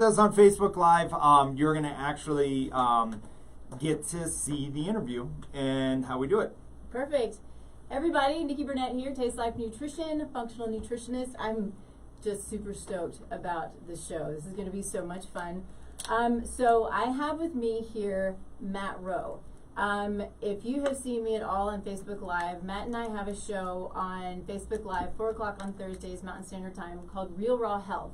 with us on Facebook Live, you're going to actually get to see the interview and how we do it. Perfect. Everybody, Nikki Burnett here, Taste Life Nutrition, functional nutritionist. I'm just super stoked about this show. This is going to be so much fun. So I have with me here Matt Rowe. If you have seen me at all on Facebook Live, Matt and I have a show on Facebook Live, 4 o'clock on Thursdays, Mountain Standard Time, called Real Raw Health.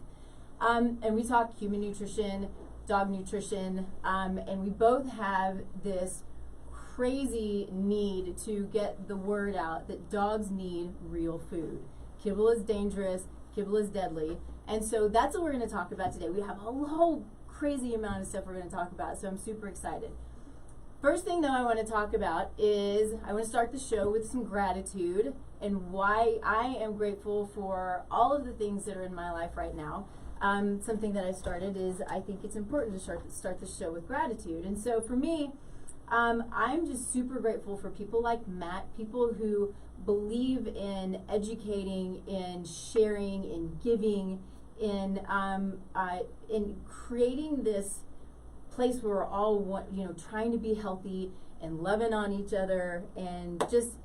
And we talk human nutrition, dog nutrition, and we both have this crazy need to get the word out that dogs need real food. Kibble is dangerous, kibble is deadly, and so that's what we're going to talk about today. We have a whole crazy amount of stuff we're going to talk about, so I'm super excited. First thing, though, I want to talk about is I want to start the show with some gratitude and why I am grateful for all of the things that are in my life right now. Something that I started is I think it's important to start the show with gratitude. And so for me, I'm just super grateful for people like Matt, people who believe in educating, in sharing, in giving, in creating this place where we're all trying to be healthy and loving on each other and just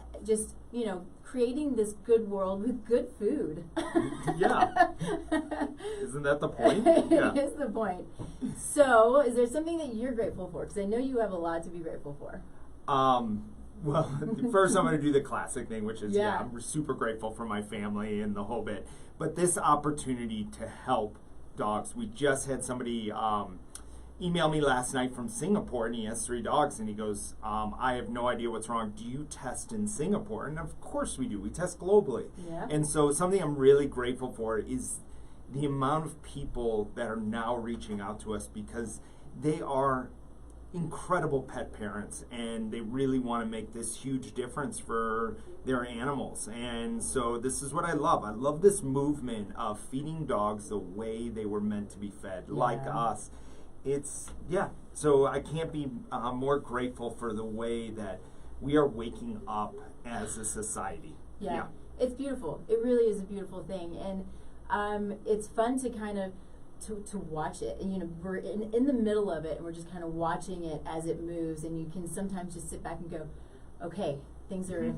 creating this good world with good food. Yeah. Isn't that the point? Yeah. It is the point. So, is there something that you're grateful for? Because I know you have a lot to be grateful for. Well, first I'm going to do the classic thing, which is, I'm super grateful for my family and the whole bit. But this opportunity to help dogs. We just had somebody email me last night from Singapore, and he has 3 dogs, and he goes, I have no idea what's wrong. Do you test in Singapore? And of course we do. We test globally. Yeah. And so something I'm really grateful for is the amount of people that are now reaching out to us because they are incredible pet parents, and they really want to make this huge difference for their animals. And so this is what I love. I love this movement of feeding dogs the way they were meant to be fed, like us. So I can't be more grateful for the way that we are waking up as a society. Yeah. It's beautiful. It really is a beautiful thing. And it's fun to kind of to watch it. And, we're in the middle of it, and we're just kind of watching it as it moves. And you can sometimes just sit back and go, okay, things are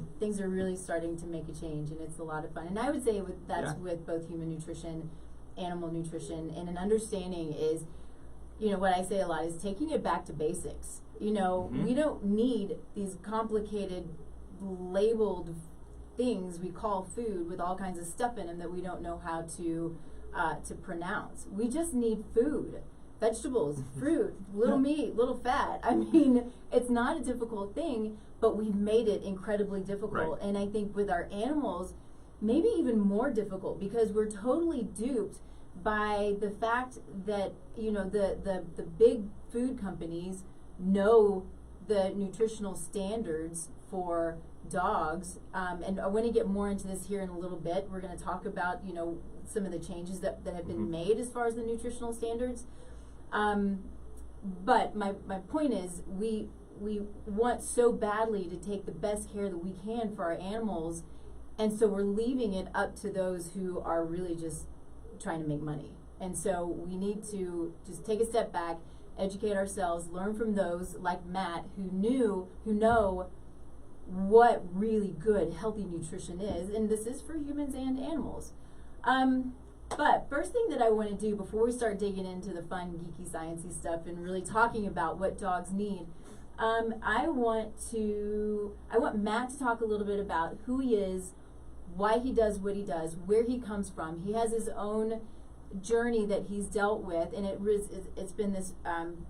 really starting to make a change, and it's a lot of fun. And I would say that's with both human nutrition, animal nutrition, and an understanding is, what I say a lot is taking it back to basics. We don't need these complicated labeled things we call food with all kinds of stuff in them that we don't know how to pronounce. We just need food, vegetables, fruit, little meat, little fat. I mean, it's not a difficult thing, but we've made it incredibly difficult. Right. And I think with our animals, maybe even more difficult because we're totally duped by the fact that the big food companies know the nutritional standards for dogs, and I want to get more into this here in a little bit. We're going to talk about some of the changes that have been made as far as the nutritional standards, but my point is we want so badly to take the best care that we can for our animals, and so we're leaving it up to those who are really just trying to make money. And so we need to just take a step back, educate ourselves, learn from those like Matt who know what really good, healthy nutrition is. And this is for humans and animals. But first thing that I want to do before we start digging into the fun, geeky, sciencey stuff and really talking about what dogs need, I want Matt to talk a little bit about who he is, why he does what he does, where he comes from. He has his own journey that he's dealt with, and it's been this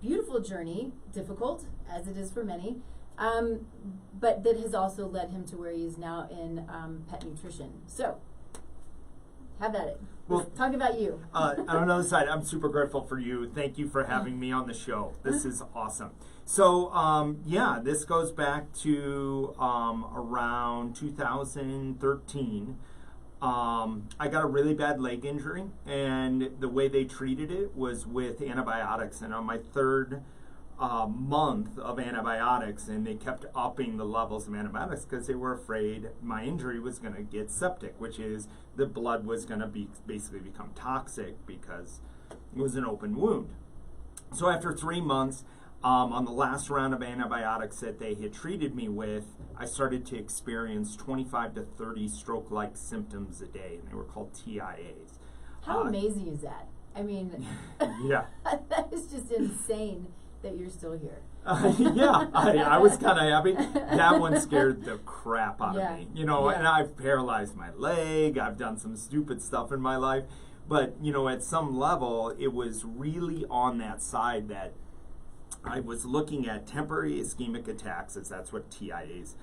beautiful journey, difficult as it is for many, but that has also led him to where he is now in pet nutrition. So, have at it. Well, talk about you. On another side, I'm super grateful for you. Thank you for having me on the show. This is awesome. So, this goes back to around 2013. I got a really bad leg injury, and the way they treated it was with antibiotics. And on my 3rd month of antibiotics, and they kept upping the levels of antibiotics because they were afraid my injury was going to get septic, which is the blood was going to basically become toxic because It was an open wound. So after 3 months, on the last round of antibiotics that they had treated me with, I started to experience 25 to 30 stroke-like symptoms a day, and they were called TIAs. How amazing is that? I mean, yeah, that is just insane that you're still here. Yeah, I was kind of happy. That one scared the crap out of me. You know, and I've paralyzed my leg. I've done some stupid stuff in my life. But, you know, at some level, it was really on that side that I was looking at temporary ischemic attacks, as that's what TIAs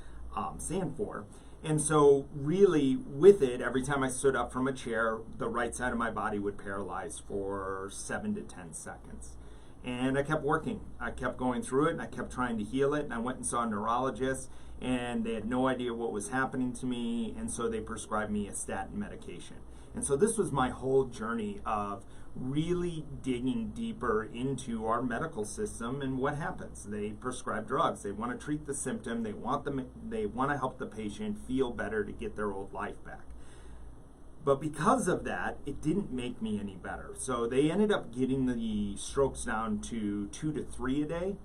stand for. And so really with it, every time I stood up from a chair, the right side of my body would paralyze for 7 to 10 seconds. And I kept working. I kept going through it, and I kept trying to heal it. And I went and saw a neurologist, and they had no idea what was happening to me, and so they prescribed me a statin medication. And so this was my whole journey of really digging deeper into our medical system and what happens. They prescribe drugs. They want to treat the symptom. They want to help the patient feel better to get their old life back. But because of that, it didn't make me any better. So they ended up getting the strokes down to 2 to 3 a day.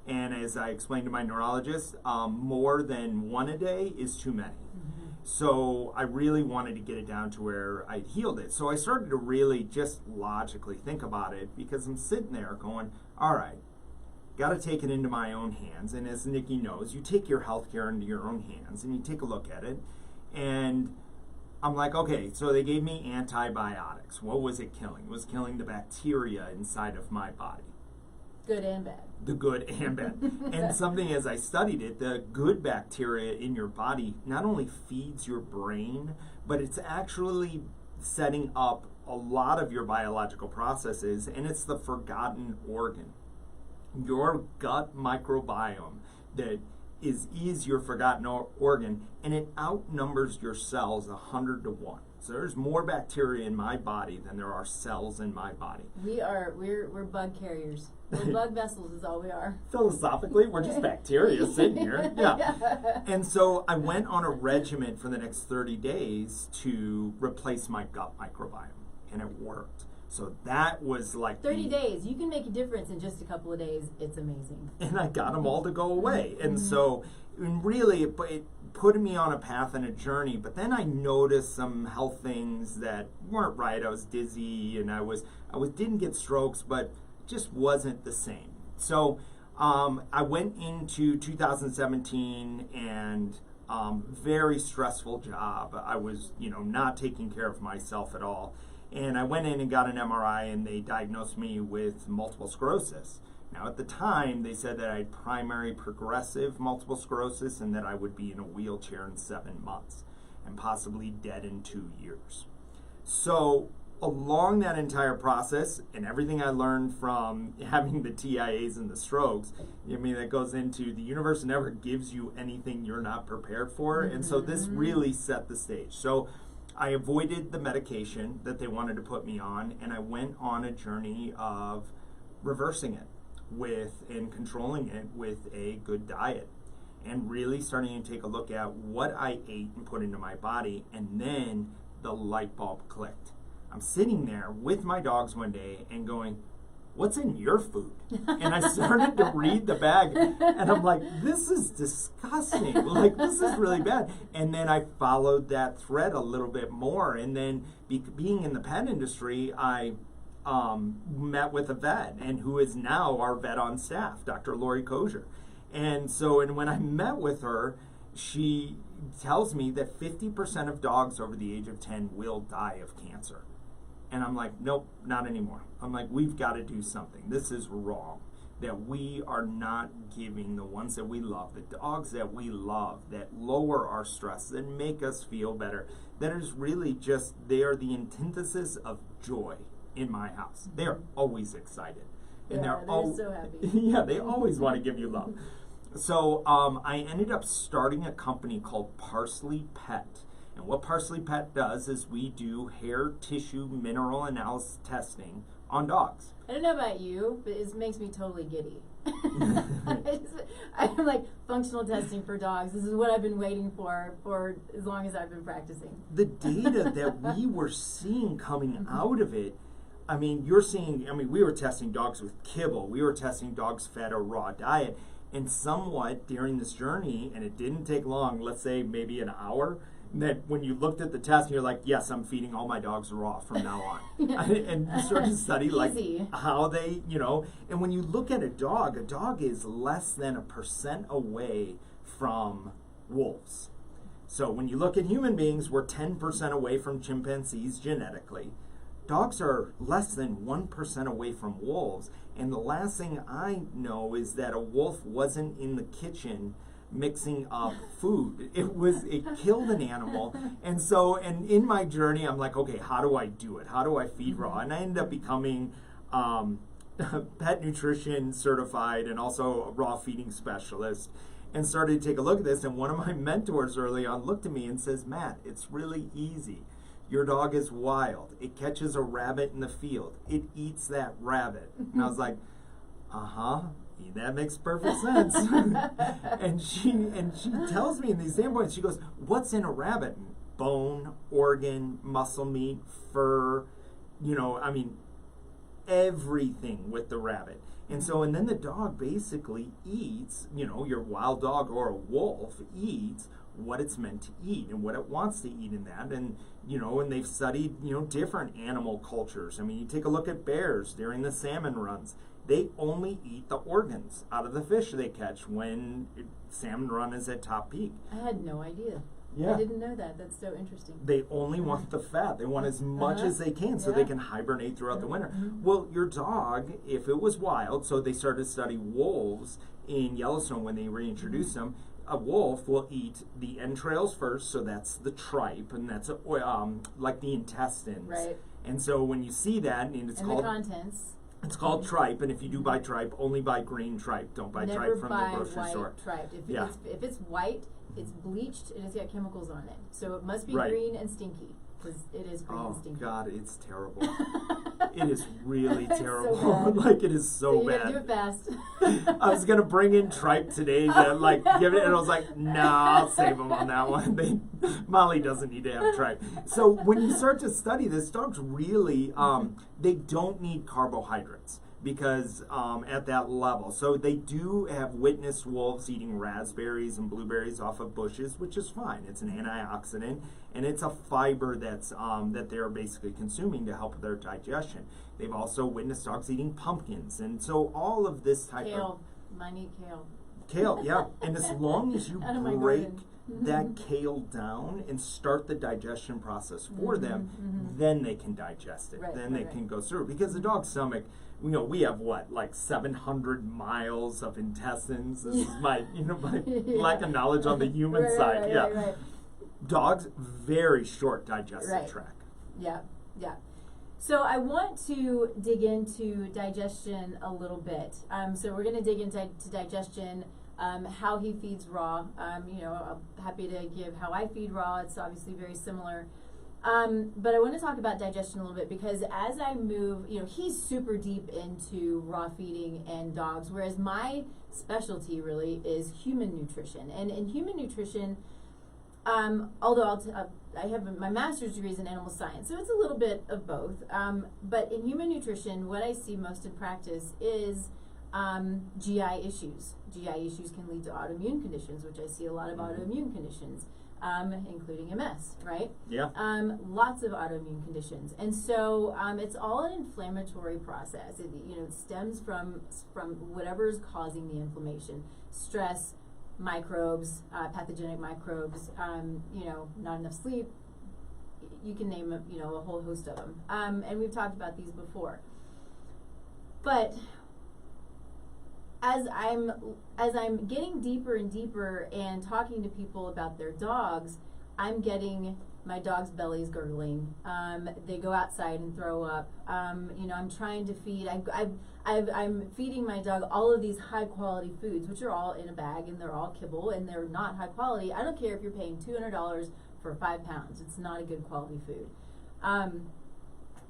And as I explained to my neurologist, more than 1 a day is too many. Mm-hmm. So I really wanted to get it down to where I'd healed it. So I started to really just logically think about it, because I'm sitting there going, all right, got to take it into my own hands. And as Nikki knows, you take your healthcare into your own hands and you take a look at it. And I'm like, okay, so they gave me antibiotics. What was it killing? It was killing the bacteria inside of my body. Good and bad. The good and bad. And something, as I studied it, the good bacteria in your body not only feeds your brain, but it's actually setting up a lot of your biological processes, and it's the forgotten organ. Your gut microbiome that is your forgotten organ, and it outnumbers your cells 100 to 1. So there's more bacteria in my body than there are cells in my body. We're bug carriers. We're blood vessels is all we are. Philosophically, we're just bacteria sitting here. Yeah. And so I went on a regimen for the next 30 days to replace my gut microbiome, and it worked. So that was like 30 days. You can make a difference in just a couple of days. It's amazing. And I got them all to go away. And so really it put me on a path and a journey. But then I noticed some health things that weren't right. I was dizzy, and I didn't get strokes, but just wasn't the same. So I went into 2017 and very stressful job. I was, not taking care of myself at all. And I went in and got an MRI, and they diagnosed me with multiple sclerosis. Now, at the time, they said that I had primary progressive multiple sclerosis and that I would be in a wheelchair in 7 months and possibly dead in 2 years. So along that entire process and everything I learned from having the TIAs and the strokes, that goes into the universe never gives you anything you're not prepared for. And so this really set the stage. So I avoided the medication that they wanted to put me on, and I went on a journey of reversing it and controlling it with a good diet, and really starting to take a look at what I ate and put into my body, and then the light bulb clicked. I'm sitting there with my dogs one day and going, what's in your food? And I started to read the bag, and I'm like, this is disgusting. Like, this is really bad. And then I followed that thread a little bit more. And then being in the pet industry, I met with a vet, and who is now our vet on staff, Dr. Lori Kozier. And when I met with her, she tells me that 50% of dogs over the age of 10 will die of cancer. And I'm like, nope, not anymore. I'm like, we've got to do something. This is wrong. That we are not giving the ones that we love, the dogs that we love, that lower our stress, that make us feel better, that is really just, they are the antithesis of joy in my house. They are always excited. And they're so happy. Yeah, they always want to give you love. So I ended up starting a company called ParsleyPet. And what ParsleyPet does is we do hair tissue mineral analysis testing on dogs. I don't know about you, but it makes me totally giddy. I'm like, functional testing for dogs. This is what I've been waiting for as long as I've been practicing. The data that we were seeing coming out of it, I mean, you're seeing, I mean, we were testing dogs with Kibble. We were testing dogs fed a raw diet. And somewhat during this journey, and it didn't take long, let's say maybe an hour, that when you looked at the test, you're like, yes, I'm feeding all my dogs raw from now on. And you start to study like how they, you know, and when you look at a dog is less than 1% away from wolves. So when you look at human beings, we're 10% away from chimpanzees genetically. Dogs are less than 1% away from wolves. And the last thing I know is that a wolf wasn't in the kitchen mixing up food. It killed an animal. And so, and in my journey, I'm like, okay, how do I do it? How do I feed raw? And I ended up becoming pet nutrition certified and also a raw feeding specialist, and started to take a look at this. And one of my mentors early on looked at me and says, Matt, it's really easy. Your dog is wild. It catches a rabbit in the field. It eats that rabbit. And I was like, that makes perfect sense. and she tells me in these standpoints, she goes, what's in a rabbit? Bone, organ, muscle meat, fur, you know, I mean, everything with the rabbit. And so, and then the dog basically eats, you know, your wild dog or a wolf eats what it's meant to eat and what it wants to eat in that. And, you know, and they've studied, you know, different animal cultures. I mean, you take a look at bears during the salmon runs. They only eat the organs out of the fish they catch when salmon run is at top peak. I had no idea. Yeah. I didn't know that. That's so interesting. They only want the fat. They want as much as they can so they can hibernate throughout the winter. Well, your dog, if it was wild, so they started to study wolves in Yellowstone when they reintroduced them. A wolf will eat the entrails first, so that's the tripe, and that's like the intestines. Right. And so when you see that, and it's called the contents. It's called tripe, and if you do buy tripe, only buy green tripe. Don't buy tripe from the grocery store. Tripe. If it's white, it's bleached and it's got chemicals on it. So it must be green and stinky, because it is green and stinky. Oh God, it's terrible. It is really terrible. So like, it is so you bad. gotta do it fast. I was gonna bring in tripe today to like give it, and I was like, nah, I'll save them on that one. Molly doesn't need to have tripe. So when you start to study this, dogs really, they don't need carbohydrates because at that level. So they do have witnessed wolves eating raspberries and blueberries off of bushes, which is fine. It's an antioxidant, and it's a fiber that's that they're basically consuming to help their digestion. They've also witnessed dogs eating pumpkins, and so all of this type of I need kale. Kale, yeah. And as long as you break that kale down and start the digestion process for them, then they can digest it. Then they can go through. Because the dog's stomach, you know, we have what, like 700 miles of intestines. This is my, you know, my lack of knowledge on the human side. Right. Dogs, very short digestive tract. Yeah. So I want to dig into digestion a little bit. So we're going to dig into digestion, how he feeds raw. You know, I'm happy to give how I feed raw. It's obviously very similar. But I want to talk about digestion a little bit, because as I move, you know, he's super deep into raw feeding and dogs, whereas my specialty really is human nutrition. And in human nutrition, although I have my master's degree is in animal science, so it's a little bit of both. But in human nutrition, what I see most in practice is GI issues. GI issues can lead to autoimmune conditions, which I see a lot of autoimmune conditions, including MS, right? Yeah. Lots of autoimmune conditions. And so it's all an inflammatory process. It, you know, stems from whatever is causing the inflammation. Stress, microbes, pathogenic microbes, you know, not enough sleep. You can name, you know, a whole host of them. And we've talked about these before. But as I'm getting deeper and deeper and talking to people about their dogs, I'm getting my dog's bellies gurgling. They go outside and throw up. You know, I'm trying to feed. I'm feeding my dog all of these high quality foods, which are all in a bag and they're all Kibble and they're not high quality. I don't care if you're paying $200 for 5 pounds. It's not a good quality food.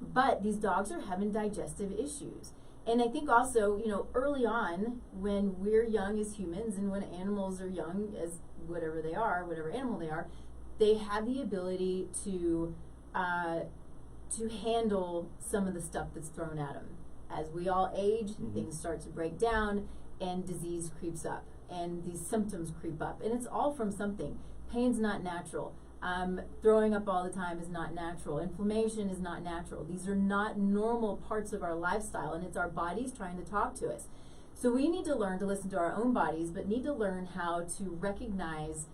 But these dogs are having digestive issues. And I think also, you know, early on, when we're young as humans and when animals are young as whatever they are, whatever animal they are, they have the ability to to handle some of the stuff that's thrown at them. As we all age, things start to break down, and disease creeps up, and these symptoms creep up, and it's all from something. Pain's not natural. Throwing up all the time is not natural. Inflammation is not natural. These are not normal parts of our lifestyle, and it's our bodies trying to talk to us. So we need to learn to listen to our own bodies, but need to learn how to recognize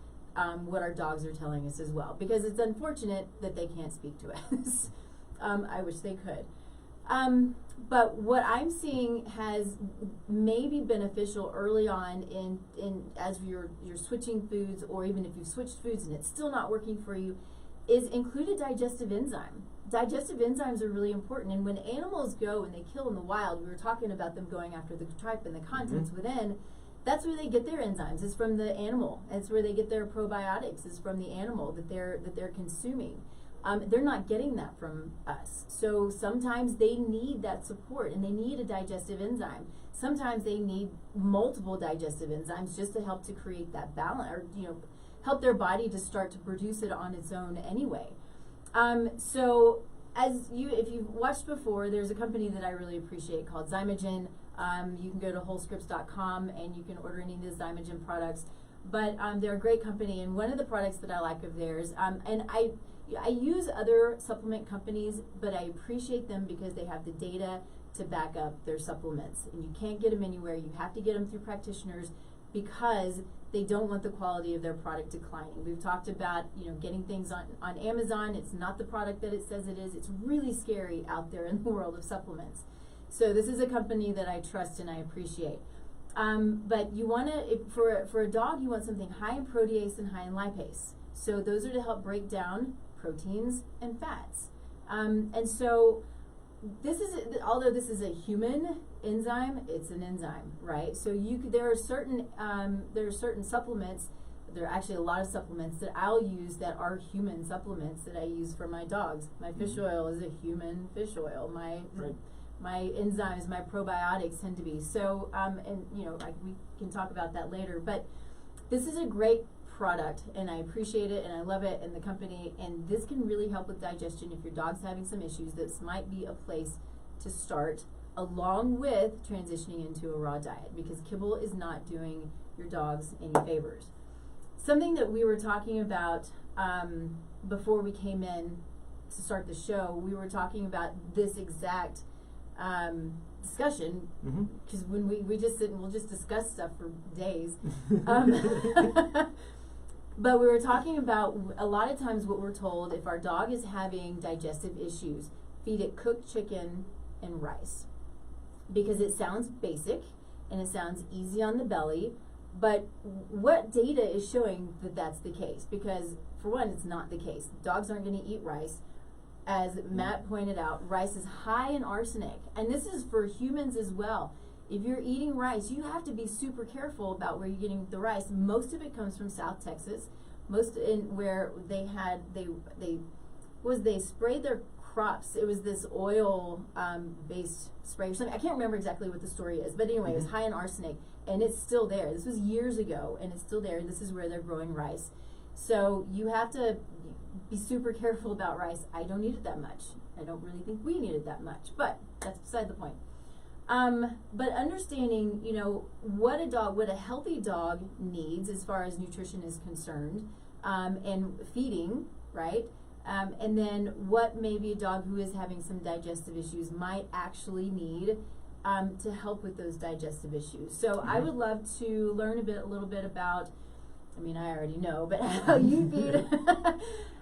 what our dogs are telling us as well, because it's unfortunate that they can't speak to us. I wish they could. But what I'm seeing has maybe beneficial early on in as you're switching foods, or even if you've switched foods and it's still not working for you, is include a digestive enzyme. Digestive enzymes are really important, and when animals go and they kill in the wild, we were talking about them going after the tripe and the contents within, that's where they get their enzymes. It's from the animal. It's where they get their probiotics. It's from the animal that they're consuming. They're not getting that from us. So sometimes they need that support, and they need a digestive enzyme. Sometimes they need multiple digestive enzymes just to help to create that balance, or help their body to start to produce it on its own anyway. So if you've watched before, there's a company that I really appreciate called Zymogen. You can go to wholescripts.com and you can order any of the Zymogen products. But they're a great company, and one of the products that I like of theirs, and I use other supplement companies, but I appreciate them because they have the data to back up their supplements. And you can't get them anywhere. You have to get them through practitioners because they don't want the quality of their product declining. We've talked about getting things on Amazon. It's not the product that it says it is. It's really scary out there in the world of supplements. So this is a company that I trust and I appreciate. But you want to, for a dog, you want something high in protease and high in lipase. So those are to help break down proteins and fats. And so although this is a human enzyme, it's an enzyme, right? So there are certain supplements. There are actually a lot of supplements that I'll use that are human supplements that I use for my dogs. My fish oil is a human fish oil. My enzymes, my probiotics tend to be. So, we can talk about that later. But this is a great product, and I appreciate it, and I love it, and the company. And this can really help with digestion if your dog's having some issues. This might be a place to start, along with transitioning into a raw diet, because Kibble is not doing your dogs any favors. Something that we were talking about before we came in to start the show, we were talking about this exact discussion, because when we just sit and we'll just discuss stuff for days. But we were talking about a lot of times what we're told, if our dog is having digestive issues, feed it cooked chicken and rice, because it sounds basic and it sounds easy on the belly. But what data is showing that that's the case? Because for one, it's not the case. Dogs aren't going to eat rice. As Matt pointed out, rice is high in arsenic, and this is for humans as well. If you're eating rice, you have to be super careful about where you're getting the rice. Most of it comes from South Texas, where they sprayed their crops. It was this oil based spray or something. I can't remember exactly what the story is, but anyway, it was high in arsenic, and it's still there. This was years ago, and it's still there. This is where they're growing rice. So you have to be super careful about rice. I don't eat it that much. I don't really think we need it that much, but that's beside the point. But understanding, what a healthy dog needs as far as nutrition is concerned, and feeding, right? And then what maybe a dog who is having some digestive issues might actually need to help with those digestive issues. So I would love to learn a little bit about, I already know, but how you feed.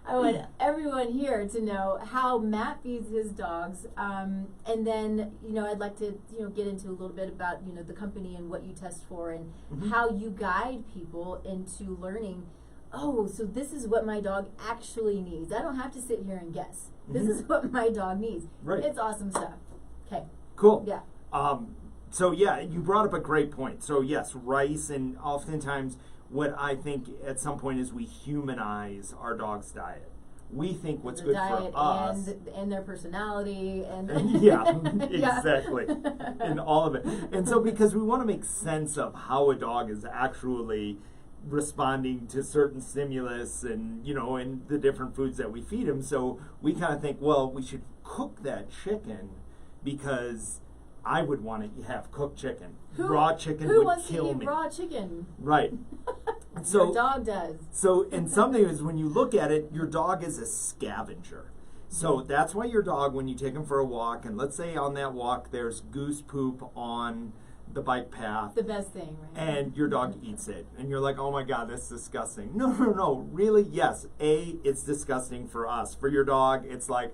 I want everyone here to know how Matt feeds his dogs, and then I'd like to get into a little bit about the company and what you test for, and how you guide people into learning. Oh, so this is what my dog actually needs. I don't have to sit here and guess. This is what my dog needs. Right. It's awesome stuff. Okay. Cool. Yeah. So yeah, you brought up a great point. So yes, rice, and oftentimes what I think at some point is we humanize our dog's diet. We think what's good for us, and their personality, and yeah, exactly, and all of it. And so because we want to make sense of how a dog is actually responding to certain stimulus, and and the different foods that we feed him, so we kind of think, well, we should cook that chicken because I would want to have cooked chicken. Who, raw chicken who would wants kill to eat me. raw chicken? Right. So your dog does. So, and something is when you look at it, your dog is a scavenger. So that's why your dog, when you take him for a walk, and let's say on that walk there's goose poop on the bike path. The best thing, right? And your dog eats it. And you're like, oh my God, that's disgusting. No. Really, yes. It's disgusting for us. For your dog, it's like,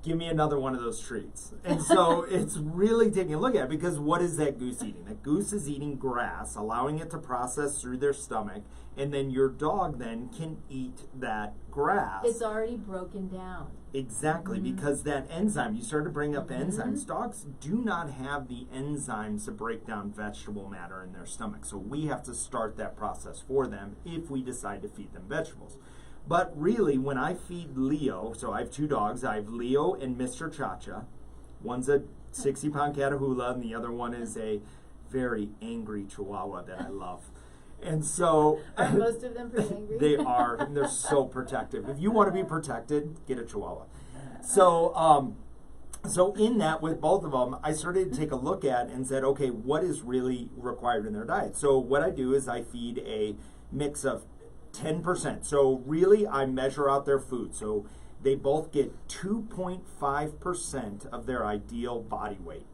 give me another one of those treats. And so it's really taking a look at it, because what is that goose eating? That goose is eating grass, allowing it to process through their stomach, and then your dog then can eat that grass. It's already broken down. Exactly, because that enzyme, you started to bring up enzymes. Dogs do not have the enzymes to break down vegetable matter in their stomach. So we have to start that process for them if we decide to feed them vegetables. But really, when I feed Leo, so I have 2 dogs. I have Leo and Mr. Cha-Cha. One's a 60-pound Catahoula, and the other one is a very angry Chihuahua that I love. And so... Are most of them pretty angry? They are, and they're so protective. If you want to be protected, get a Chihuahua. So, so in that, with both of them, I started to take a look at and said, okay, what is really required in their diet? So what I do is I feed a mix of 10%. So really, I measure out their food. So they both get 2.5% of their ideal body weight.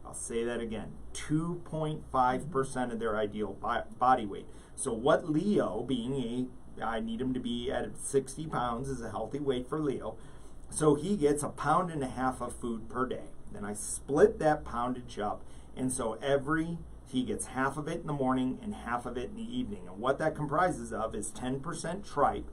I'll say that again, 2.5% of their ideal body weight. So what Leo, I need him to be at 60 pounds is a healthy weight for Leo. So he gets 1.5 pounds of food per day. Then I split that poundage up, and so he gets half of it in the morning and half of it in the evening. And what that comprises of is 10% tripe,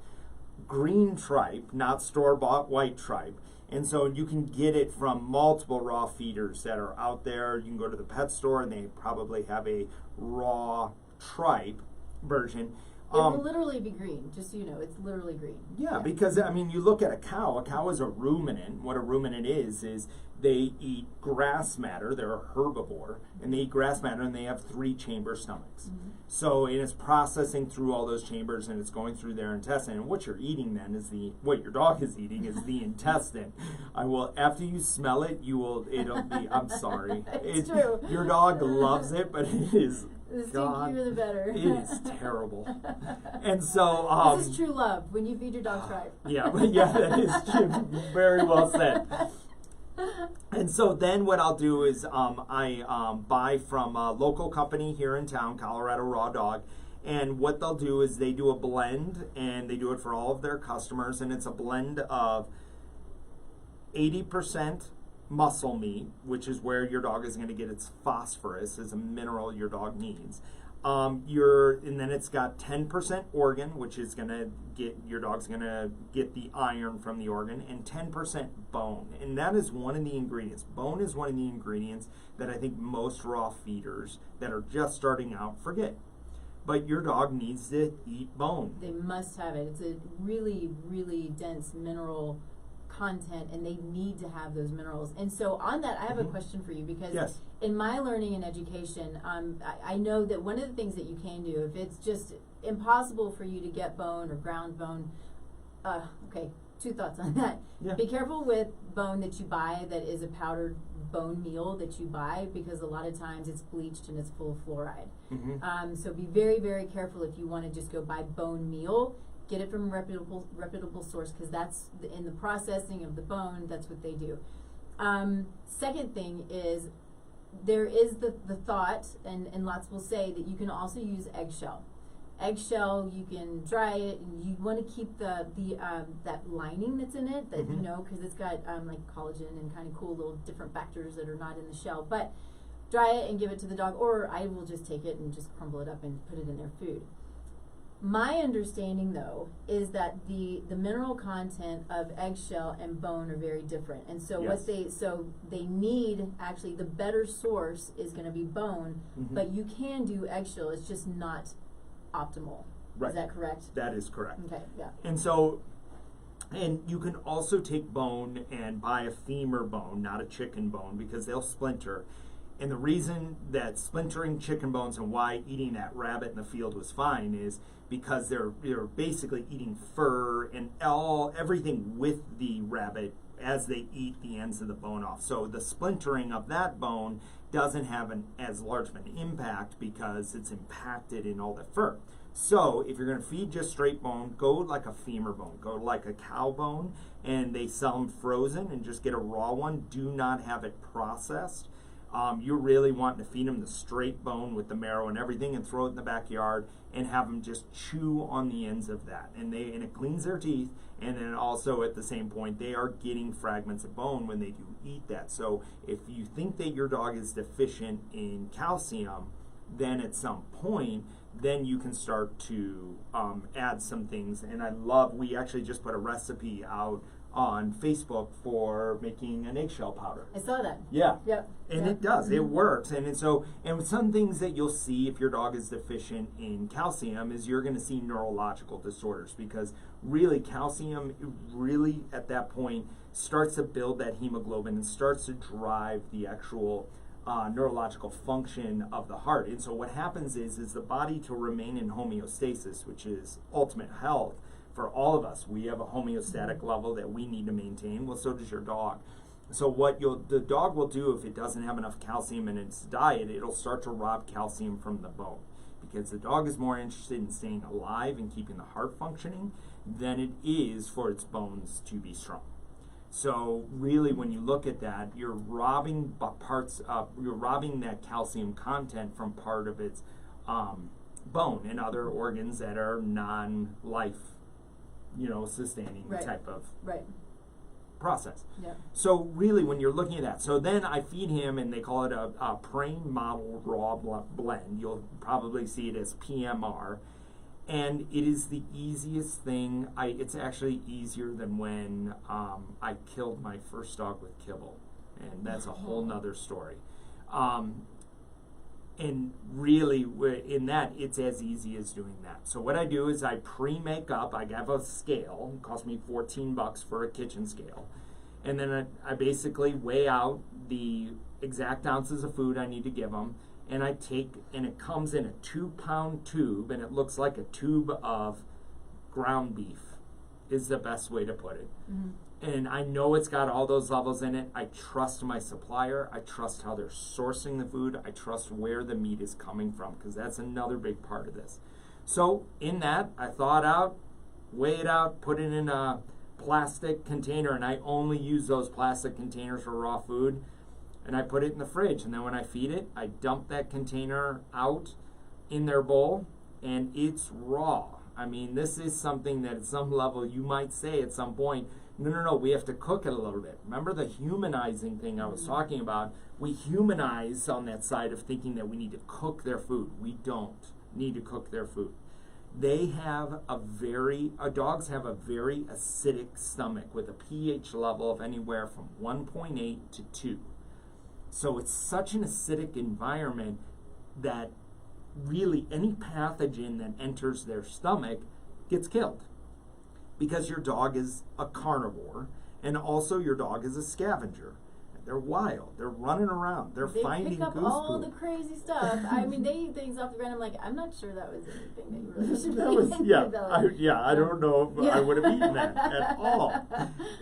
green tripe, not store-bought white tripe. And so you can get it from multiple raw feeders that are out there. You can go to the pet store and they probably have a raw tripe version. It will literally be green, just so you know. It's literally green. Yeah, because, I mean, you look at a cow. A cow is a ruminant. What a ruminant is they eat grass matter. They're a herbivore, and they eat grass matter, and they have 3-chamber stomachs. So it is processing through all those chambers, and it's going through their intestine. And what you're eating then is what your dog is eating is the intestine. After you smell it, it'll be, I'm sorry. It's true. Your dog loves it, but it is... The stinkier the better. It is terrible. And so... this is true love, when you feed your dog tripe. Yeah, that is true. Very well said. And so then what I'll do is I buy from a local company here in town, Colorado Raw Dog, and what they'll do is they do a blend, and they do it for all of their customers, and it's a blend of 80% muscle meat, which is where your dog is going to get its phosphorus, as a mineral your dog needs. And then it's got 10% organ, which is going to your dog's going to get the iron from the organ, and 10% bone. And that is one of the ingredients. Bone is one of the ingredients that I think most raw feeders that are just starting out forget. But your dog needs to eat bone. They must have it. It's a really, really dense mineral content, and they need to have those minerals. And so on that, I have a question for you, because in my learning and education, I know that one of the things that you can do, if it's just impossible for you to get bone or ground bone, okay, 2 thoughts on that. Be careful with bone that you buy that is a powdered bone meal that you buy, because a lot of times it's bleached and it's full of fluoride. So be very, very careful if you want to just go buy bone meal. Get it from a reputable source, because that's in the processing of the bone, that's what they do. Second thing is, there is the thought, and lots will say, that you can also use eggshell. Eggshell, you can dry it, and you want to keep that lining that's in it, that you know, because it's got like collagen and kind of cool little different factors that are not in the shell. But dry it and give it to the dog, or I will just take it and just crumble it up and put it in their food. My understanding, though, is that the mineral content of eggshell and bone are very different, and so they need, actually, the better source is going to be bone, but you can do eggshell. It's just not optimal. Is that correct? That is correct. Okay, yeah. And so, and you can also take bone and buy a femur bone, not a chicken bone, because they'll splinter. And the reason that splintering chicken bones and why eating that rabbit in the field was fine is because they're basically eating fur and everything with the rabbit as they eat the ends of the bone off. So the splintering of that bone doesn't have as large of an impact because it's impacted in all the fur. So if you're going to feed just straight bone, go like a femur bone, go like a cow bone, and they sell them frozen, and just get a raw one. Do not have it processed. You're really wanting to feed them the straight bone with the marrow and everything, and throw it in the backyard and have them just chew on the ends of that. And it cleans their teeth, and then also at the same point, they are getting fragments of bone when they do eat that. So if you think that your dog is deficient in calcium, then at some point, then you can start to add some things. And we actually just put a recipe out on Facebook for making an eggshell powder. I saw that. Yeah. Yep. And it does. It works. And some things that you'll see if your dog is deficient in calcium is you're going to see neurological disorders, because really calcium really at that point starts to build that hemoglobin and starts to drive the actual neurological function of the heart. And so what happens is the body, to remain in homeostasis, which is ultimate health for all of us, we have a homeostatic level that we need to maintain. Well, so does your dog. So what the dog will do if it doesn't have enough calcium in its diet, it'll start to rob calcium from the bone, because the dog is more interested in staying alive and keeping the heart functioning than it is for its bones to be strong. So really, when you look at that, you're robbing that calcium content from part of its bone and other organs that are non-life, sustaining type of process. Yeah. So really, when you're looking at that, so then I feed him, and they call it a Prane Model Raw Blend. You'll probably see it as PMR. And it is the easiest thing. It's actually easier than when I killed my first dog with Kibble. And that's a whole nother story. And really, in that, it's as easy as doing that. So what I do is I pre-make up. I have a scale. It cost me $14 for a kitchen scale. And then I basically weigh out the exact ounces of food I need to give them. And it comes in a 2-pound tube, and it looks like a tube of ground beef is the best way to put it. Mm-hmm. And I know it's got all those levels in it. I trust my supplier. I trust how they're sourcing the food. I trust where the meat is coming from, because that's another big part of this. So in that, I thaw it out, weigh it out, put it in a plastic container, and I only use those plastic containers for raw food. And I put it in the fridge, and then when I feed it, I dump that container out in their bowl, and it's raw. I mean, this is something that at some level you might say at some point, no, we have to cook it a little bit. Remember the humanizing thing I was talking about? We humanize on that side of thinking that we need to cook their food. We don't need to cook their food. Dogs have a very acidic stomach with a pH level of anywhere from 1.8 to 2. So it's such an acidic environment that really any pathogen that enters their stomach gets killed, because your dog is a carnivore, and also your dog is a scavenger. They're wild. They're running around. They're finding pick up goose all poop. the crazy stuff. I mean, they eat things off the ground. I'm like, I'm not sure that was anything that you really should be I don't know if I would have eaten that at all.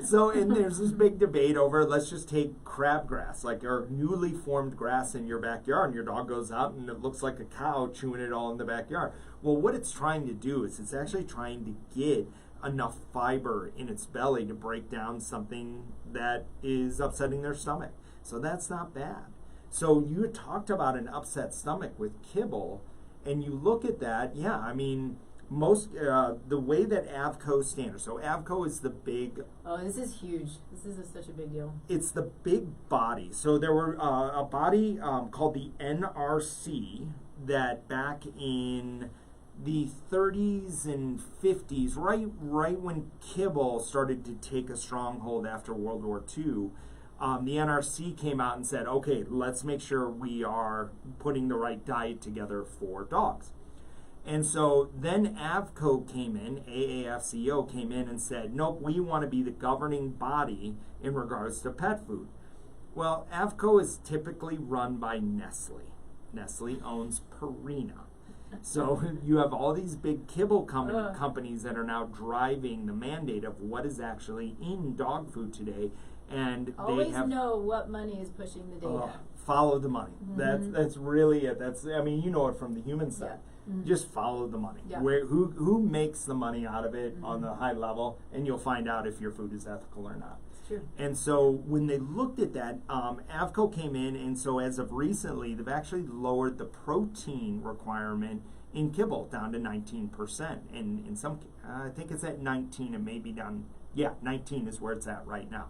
So, and there's this big debate over, let's just take crabgrass, like our newly formed grass in your backyard, and your dog goes out and it looks like a cow chewing it all in the backyard. Well, what it's trying to do is it's actually trying to get enough fiber in its belly to break down something that is upsetting their stomach. So that's not bad. So you had talked about an upset stomach with Kibble, and you look at that, I mean, most, the way that AVCO standards, so AVCO is the big... Oh, this is huge. This is such a big deal. It's the big body. So there were a body called the NRC that back in the 30s and 50s, right when Kibble started to take a stronghold after World War II, the NRC came out and said, okay, let's make sure we are putting the right diet together for dogs. And so then AVCO came in, AAFCO came in and said, nope, we want to be the governing body in regards to pet food. Well, AVCO is typically run by Nestle. Nestle owns Purina. So you have all these big kibble companies that are now driving the mandate of what is actually in dog food today. And always they have, know what money is pushing the data. Follow the money. That's really it. I mean, you know it from the human side. Yeah. Just follow the money. Yeah. Who makes the money out of it on the high level, and you'll find out if your food is ethical or not. It's true. And so when they looked at that, AVCO came in, and so as of recently, they've actually lowered the protein requirement in kibble down to 19%. And in some, I think it's at 19 and maybe down, 19 is where it's at right now.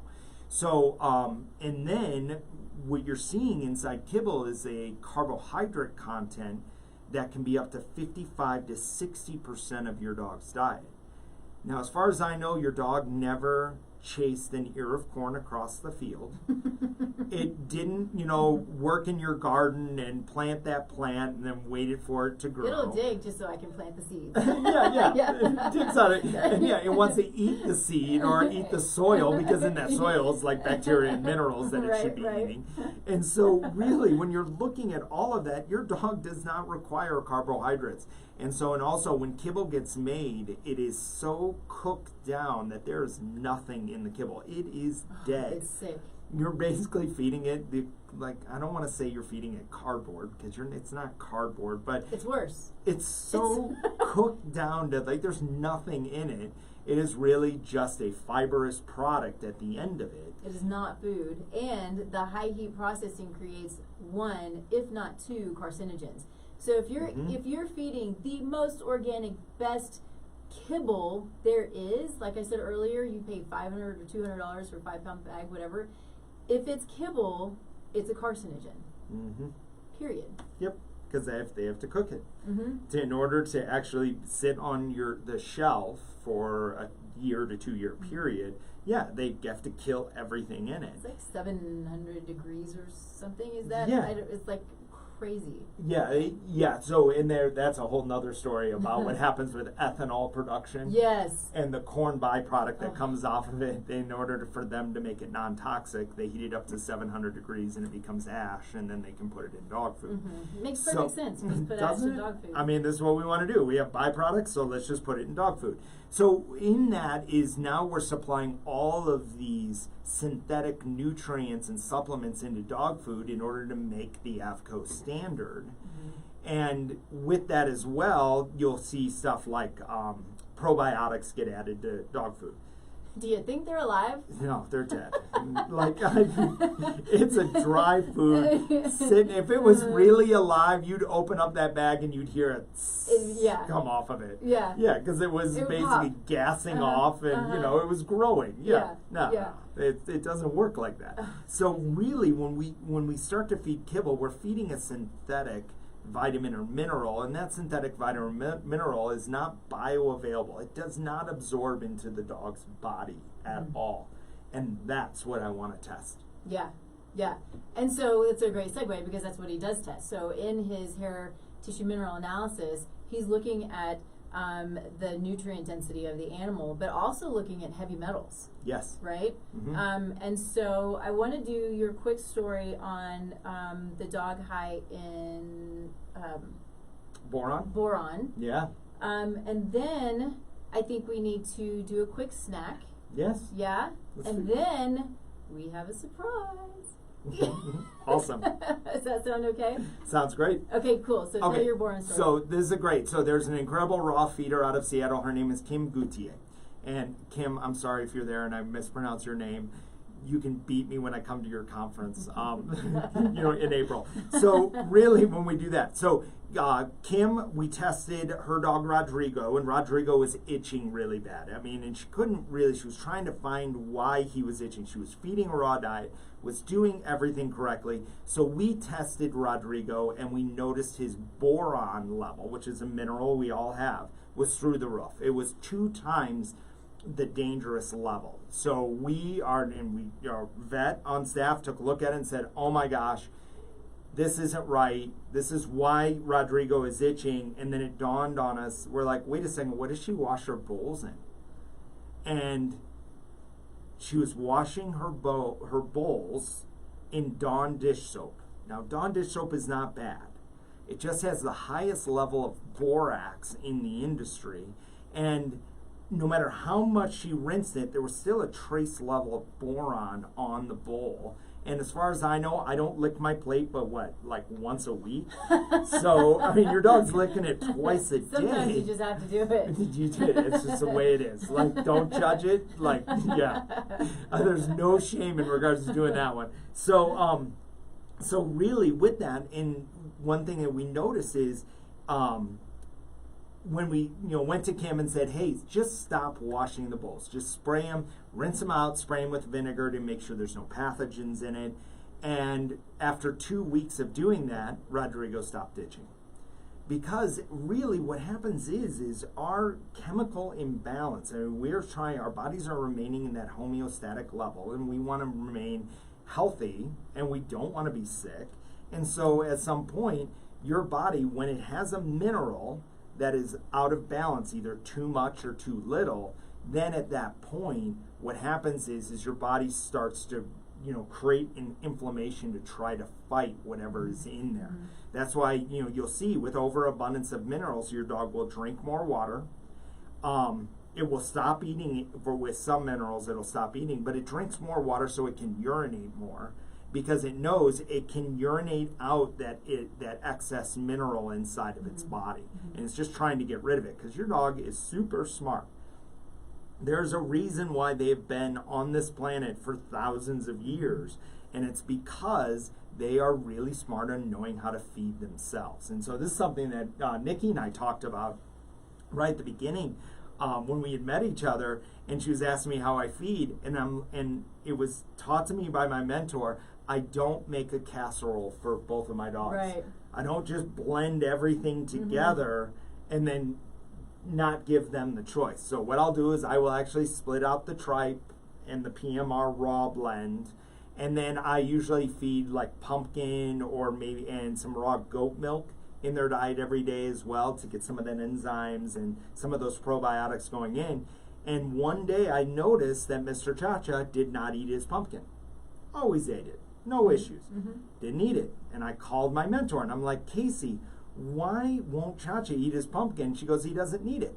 So, and then what you're seeing inside kibble is a carbohydrate content that can be up to 55 to 60% of your dog's diet. Now, as far as I know, your dog never chased an ear of corn across the field. It didn't, work in your garden and plant that plant and then waited for it to grow. It'll dig just so I can plant the seed. It digs on it. And it wants to eat the seed or eat the soil, because in that soil is like bacteria and minerals that it should be eating. And so really, when you're looking at all of that, your dog does not require carbohydrates. And so, and also when kibble gets made, it is so cooked down that there is nothing in the kibble. It is dead. It's sick. You're basically feeding it, I don't want to say you're feeding it cardboard, because it's not cardboard, but it's worse. It's so cooked down to, there's nothing in it. It is really just a fibrous product at the end of it. It is not food, and the high heat processing creates one, if not two, carcinogens. So if you're feeding the most organic, best kibble there is, like I said earlier, you pay $500 or $200 for a 5-pound bag, whatever. If it's kibble, it's a carcinogen. Period. Yep, because they have to cook it in order to actually sit on the shelf for a year to 2 year period. Yeah, they have to kill everything in it. It's like 700 degrees or something. Is that? Yeah. It's like crazy. Yeah. So in there, that's a whole nother story about what happens with ethanol production. Yes. And the corn byproduct that comes off of it. In order for them to make it non-toxic, they heat it up to 700 degrees and it becomes ash, and then they can put it in dog food. Makes perfect sense. Just put ash in dog food. I mean, this is what we want to do. We have byproducts, so let's just put it in dog food. So in that is now we're supplying all of these synthetic nutrients and supplements into dog food in order to make the AVCO standard. And with that as well, you'll see stuff like probiotics get added to dog food. Do you think they're alive? No, they're dead. It's a dry food. If it was really alive, you'd open up that bag and you'd hear it come off of it. Yeah, because it was basically gassing off, and it was growing. It doesn't work like that. So really, when we start to feed kibble, we're feeding a synthetic vitamin or mineral, and that synthetic vitamin or mineral is not bioavailable. It does not absorb into the dog's body at all, and that's what I want to test. Yeah. And so it's a great segue, because that's what he does test. So in his hair tissue mineral analysis, he's looking at the nutrient density of the animal, but also looking at heavy metals. Yes. Right? And so I want to do your quick story on the dog high in boron. Yeah. And then I think we need to do a quick snack. Yes. Yeah. Then we have a surprise. Awesome. Does that sound okay? Sounds great. Okay, cool. So tell your boron story. So this is great. So there's an incredible raw feeder out of Seattle. Her name is Kim Gutier. And Kim, I'm sorry if you're there and I mispronounce your name. You can beat me when I come to your conference, in April. So really, when we do that, so Kim, we tested her dog Rodrigo, and Rodrigo was itching really bad. I mean, and she was trying to find why he was itching. She was feeding a raw diet, was doing everything correctly. So we tested Rodrigo, and we noticed his boron level, which is a mineral we all have, was through the roof. It was 2 times the dangerous level. So our vet on staff took a look at it and said, oh my gosh, this isn't right. This is why Rodrigo is itching. And then it dawned on us, we're like, wait a second, what does she wash her bowls in? And she was washing her bowls in Dawn dish soap. Now, Dawn dish soap is not bad, It just has the highest level of borax in the industry. And no matter how much she rinsed it, there was still a trace level of boron on the bowl. And as far as I know, I don't lick my plate, but like once a week? So, I mean, your dog's licking it twice a day. Sometimes you just have to do it. You did. It's just the way it is. Like, don't judge it. Like, yeah. There's no shame in regards to doing that one. So, so really with that, and one thing that we notice is, when we went to Kim and said, hey, just stop washing the bowls. Just spray them, rinse them out, spray them with vinegar to make sure there's no pathogens in it. And after 2 weeks of doing that, Rodrigo stopped ditching. Because really what happens is our chemical imbalance, and our bodies are remaining in that homeostatic level, and we want to remain healthy, and we don't want to be sick. And so at some point, your body, when it has a mineral that is out of balance, either too much or too little, then at that point, what happens is your body starts to, create an inflammation to try to fight whatever is in there. Mm-hmm. That's why, you'll see with overabundance of minerals, your dog will drink more water. It will stop eating, with some minerals it'll stop eating, but it drinks more water so it can urinate more, because it knows it can urinate out that excess mineral inside of its body. And it's just trying to get rid of it, because your dog is super smart. There's a reason why they've been on this planet for thousands of years, and it's because they are really smart on knowing how to feed themselves. And so this is something that Nikki and I talked about right at the beginning, when we had met each other, and she was asking me how I feed, and it was taught to me by my mentor, I don't make a casserole for both of my dogs. Right. I don't just blend everything together and then not give them the choice. So what I'll do is I will actually split out the tripe and the PMR raw blend, and then I usually feed like pumpkin and some raw goat milk in their diet every day as well, to get some of that enzymes and some of those probiotics going in. And one day I noticed that Mr. Cha-Cha did not eat his pumpkin. Always ate it. No issues. Didn't eat it. And I called my mentor and I'm like, Casey, why won't Cha-Cha eat his pumpkin? She goes, he doesn't need it.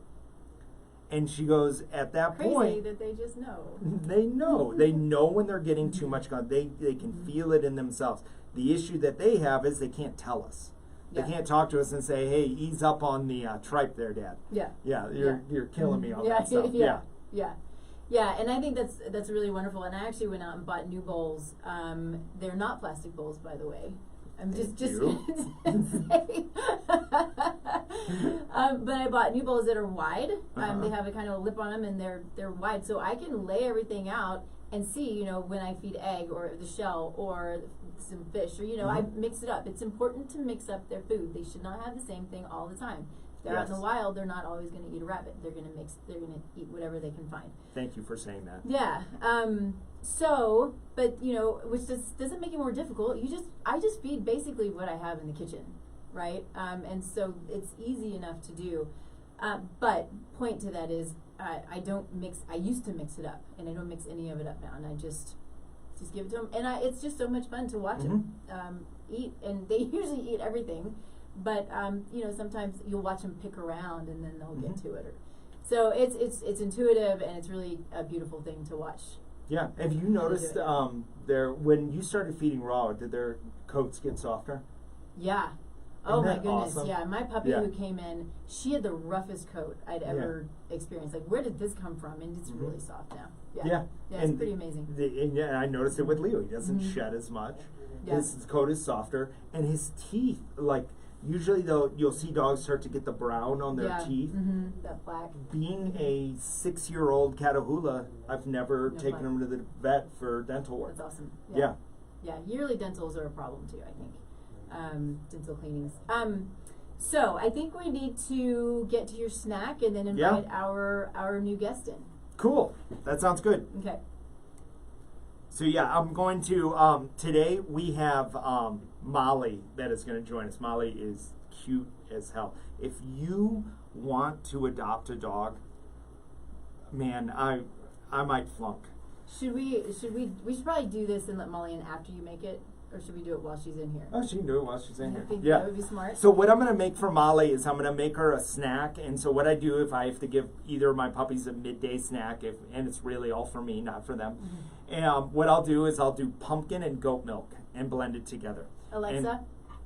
And she goes, at that point, that they just know. They know. They know when they're getting too much. They can feel it in themselves. The issue that they have is they can't tell us. They can't talk to us and say, hey, ease up on the tripe there, Dad. Yeah. Yeah, you're killing me on that stuff. Yeah, and I think that's really wonderful. And I actually went out and bought new bowls. They're not plastic bowls, by the way. I'm just gonna say. But I bought new bowls that are wide. They have a kind of lip on them, and they're wide, so I can lay everything out and see, when I feed egg or the shell or some fish, or I mix it up. It's important to mix up their food. They should not have the same thing all the time. If they're out in the wild, they're not always going to eat a rabbit. They're going to eat whatever they can find. Thank you for saying that. Yeah. But which doesn't make it more difficult. I just feed basically what I have in the kitchen, right? And so it's easy enough to do. But point to that is, I don't mix. I used to mix it up, and I don't mix any of it up now. And I just give it to them, and it's just so much fun to watch them eat. And they usually eat everything, but sometimes you'll watch them pick around, and then they'll get to it. So it's intuitive, and it's really a beautiful thing to watch. Yeah. Have you noticed when you started feeding raw, did their coats get softer? Yeah. Oh my goodness, awesome? Yeah. My puppy who came in, she had the roughest coat I'd ever experienced. Like, where did this come from? And it's really soft now. Yeah, it's pretty amazing. And I noticed it with Leo. He doesn't shed as much. Yeah. His coat is softer. And his teeth, like, usually you'll see dogs start to get the brown on their teeth. That black. Being a 6-year-old Catahoula, I've never taken him to the vet for dental work. That's awesome. Yeah. Yearly dentals are a problem too, I think. Dental cleanings. So I think we need to get to your snack and then invite our new guest in. Cool. That sounds good. Okay. So I'm going to, today we have Molly that is going to join us. Molly is cute as hell. If you want to adopt a dog, man, I might flunk. We should probably do this and let Molly in after you make it. or should we do it while she's in here? Oh, she can do it while she's in I here. think Yeah. that would be smart. So what I'm going to make for Molly is I'm going to make her a snack. And so what I do if I have to give either of my puppies a midday snack, and it's really all for me, not for them, and what I'll do is I'll do pumpkin and goat milk and blend it together. Alexa?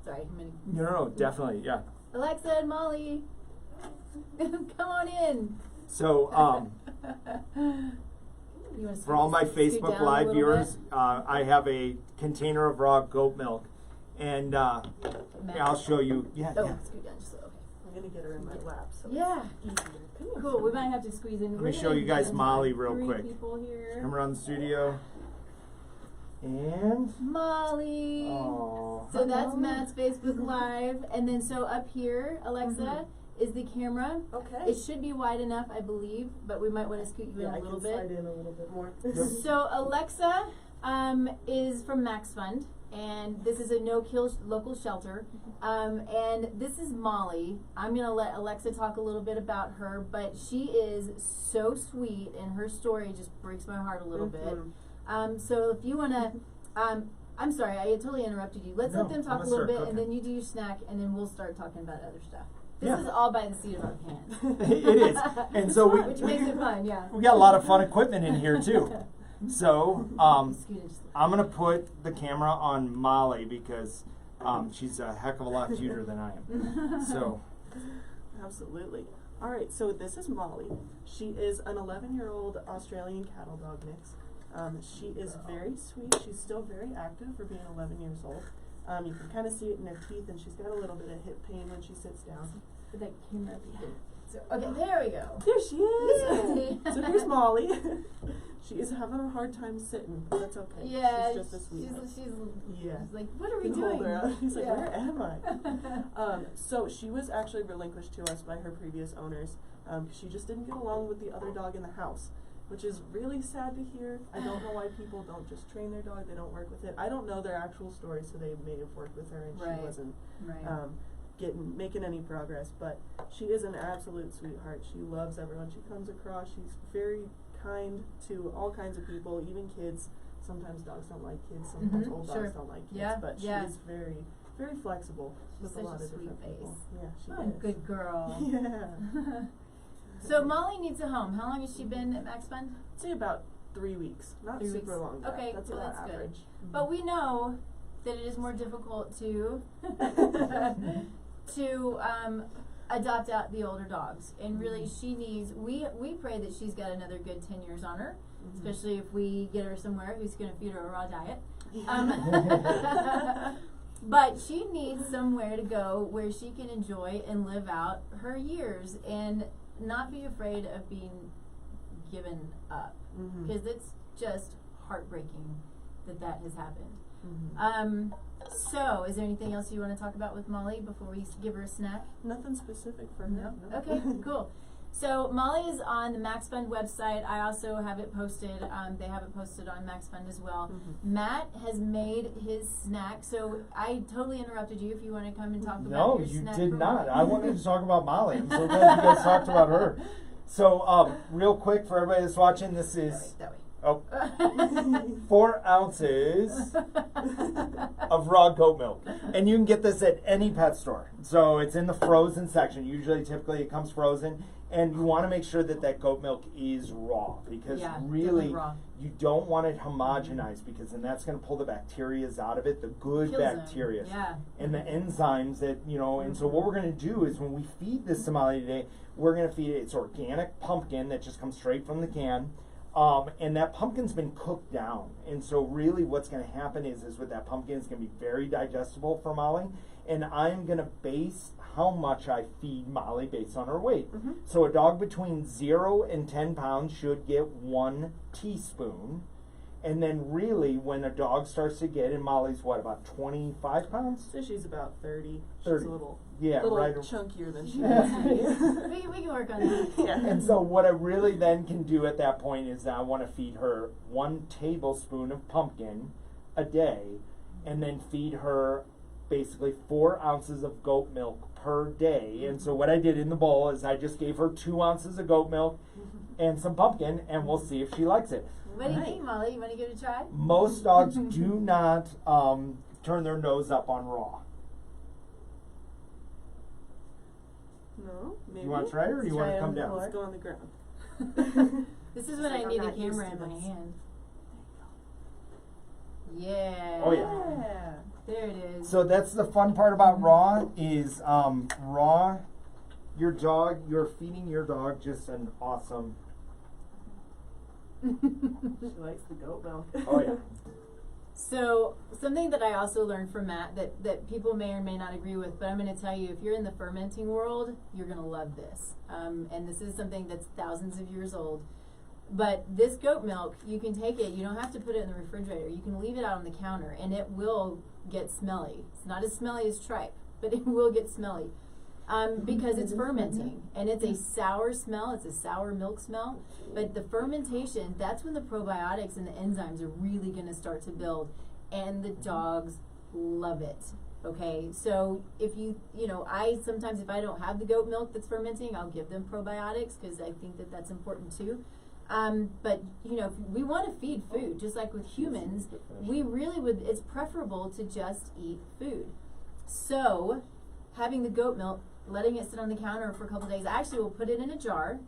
Sorry. No, definitely, yeah. Alexa and Molly, come on in. So for all my Facebook Live viewers, I have a container of raw goat milk, and I'll show you. Yeah, oh, yeah. scoot down just a little. Okay. I'm going to get her in my lap. So Yeah. it's easier. Cool. We might have to squeeze in. Let me show you guys Molly real 3 quick. people here. Come around the studio. And Molly. oh, So that's Matt's Facebook Live, and then so up here, Alexa, is the camera. Okay. It should be wide enough, I believe, but we might want to scoot you in a little I can slide in a little bit more. So Alexa is from Max Fund, and this is a no-kill local shelter. And this is Molly. I'm gonna let Alexa talk a little bit about her, but she is so sweet, and her story just breaks my heart a little bit. So if you wanna, I'm sorry, I totally interrupted you. Let's let them talk a little bit, and then you do your snack, and then we'll start talking about other stuff. This is all by the seat of our pants. it is. And so which makes it fun, yeah. we got a lot of fun equipment in here too. So I'm gonna put the camera on Molly because she's a heck of a lot cuter than I am. So Absolutely. All right, so this is Molly. She is an 11-year-old Australian cattle dog mix. She is very sweet. She's still very active for being 11 years old. You can kind of see it in her teeth, and she's got a little bit of hip pain when she sits down. Put that camera up here. So, okay, there we go. There she is. Yay. So here's Molly. She is having a hard time sitting, but that's okay. Yeah, she's just a sweetheart. She's Yeah. like, what are we You can hold doing? her up. He's like, Yeah. where am I? So she was actually relinquished to us by her previous owners. She just didn't get along with the other dog in the house, which is really sad to hear. I don't know why people don't just train their dog. They don't work with it. I don't know their actual story, so they may have worked with her and Right. she wasn't Right. making any progress. But she is an absolute sweetheart. She loves everyone she comes across. She's very kind to all kinds of people, even kids. Sometimes dogs don't like kids. Sometimes old sure. dogs don't like kids. Yeah, But yeah. she's very, very flexible She's with such a lot a of sweet different people. face. Yeah, she Oh, is. good girl. Yeah. So Molly needs a home. How long has she been at Max Fund? I'd say about 3 weeks. Not 3 super weeks. long. Okay, that's well, about that's good. average. But we know that it is more difficult to adopt out the older dogs, and really she needs. We pray that she's got another good 10 years on her, especially if we get her somewhere who's going to feed her a raw diet. But she needs somewhere to go where she can enjoy and live out her years and not be afraid of being given up, because it's just heartbreaking that has happened. So is there anything else you want to talk about with Molly before we give her a snack? Nothing specific for her. No? No. Okay, cool. So Molly is on the Max Fund website. I also have it posted. They have it posted on Max Fund as well. Matt has made his snack. So I totally interrupted you. If you want to come and talk about no, your you snack. did for not. Molly. I wanted to talk about Molly. I'm so glad you guys talked about her. So real quick for everybody that's watching, this is That way. 4 ounces of raw goat milk. And you can get this at any pet store. So it's in the frozen section. Typically it comes frozen. And you want to make sure that that goat milk is raw, because really raw. you don't want it homogenized, because then that's going to pull the bacteria out of it, the good Kills them. bacteria Yeah. and the enzymes that, and so what we're going to do is when we feed this to Molly today, we're going to feed it, it's organic pumpkin that just comes straight from the can. And that pumpkin's been cooked down. And so really what's going to happen is with that pumpkin, it's going to be very digestible for Molly. And I'm going to base how much I feed Molly based on her weight. So a dog between 0 and 10 pounds should get 1 teaspoon. And then really when a dog starts to get, and Molly's what, about 25 pounds? So she's about 30. 30. She's a little right. chunkier than she used to be. We can work on that. Yeah. And so what I really then can do at that point is I want to feed her 1 tablespoon of pumpkin a day, and then feed her basically 4 ounces of goat milk per day. And so what I did in the bowl is I just gave her 2 ounces of goat milk and some pumpkin, and we'll see if she likes it. What do you think, Molly? You want to give it a try? Most dogs do not turn their nose up on raw? No, maybe. You want to try it, or do you want to come down? Let's go on the ground. This is when I need a camera in my hand. Yeah. Oh yeah. There it is. So that's the fun part about raw is raw. You're feeding your dog just an awesome. She likes the goat milk. Oh yeah. So something that I also learned from Matt that people may or may not agree with, but I'm going to tell you, if you're in the fermenting world, you're going to love this. And this is something that's thousands of years old. But this goat milk, you can take it, you don't have to put it in the refrigerator. You can leave it out on the counter, and it will get smelly. It's not as smelly as tripe, but it will get smelly. Because it's fermenting, and it's a sour smell, it's a sour milk smell, but the fermentation, that's when the probiotics and the enzymes are really going to start to build, and the dogs love it, okay? So if I sometimes, if I don't have the goat milk that's fermenting, I'll give them probiotics, because I think that that's important too. But we want to feed food, just like with humans, we really would, it's preferable to just eat food. So having the goat milk, letting it sit on the counter for a couple days. I actually will put it in a jar,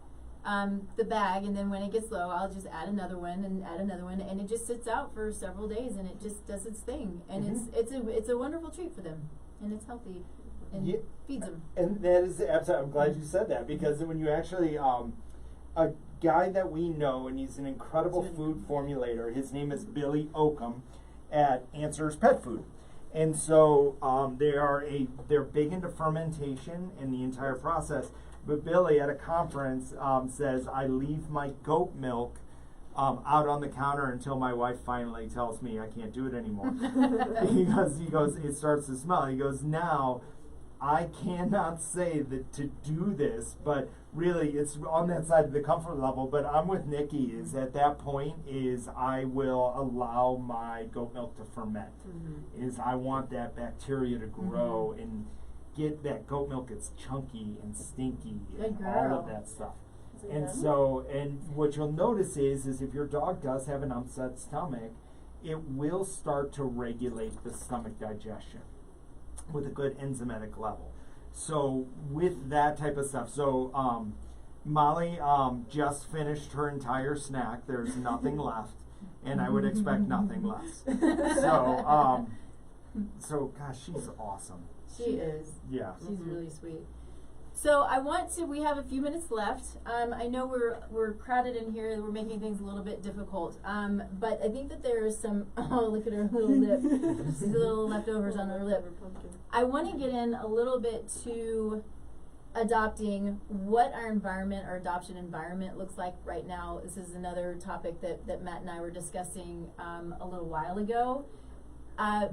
the bag, and then when it gets low, I'll just add another one, and it just sits out for several days, and it just does its thing. And it's a wonderful treat for them, and it's healthy, and feeds them. And that is absolutely. I'm glad you said that, because when you actually a guy that we know, and he's an incredible food formulator. His name is Billy Oakham at Answers Pet Food. And so they're big into fermentation and the entire process. But Billy at a conference says, I leave my goat milk out on the counter until my wife finally tells me I can't do it anymore. he goes, it starts to smell. He goes, now I cannot say that to do this, but really it's on that side of the comfort level. But I'm with Nikki, is at that point is I will allow my goat milk to ferment. Is I want that bacteria to grow and get that goat milk. It's chunky and stinky and all of that stuff. And so, and what you'll notice is if your dog does have an upset stomach, it will start to regulate the stomach digestion with a good enzymatic level. So with that type of stuff, so Molly just finished her entire snack. There's nothing left, and I would expect nothing less. So gosh, she's awesome. She is. Yeah. She's really sweet. So we have a few minutes left. I know we're crowded in here. We're making things a little bit difficult. But I think that there's some, look at her little lip. She's little leftovers on her lip. I want to get in a little bit to adopting, what our environment, our adoption environment looks like right now. This is another topic that Matt and I were discussing a little while ago.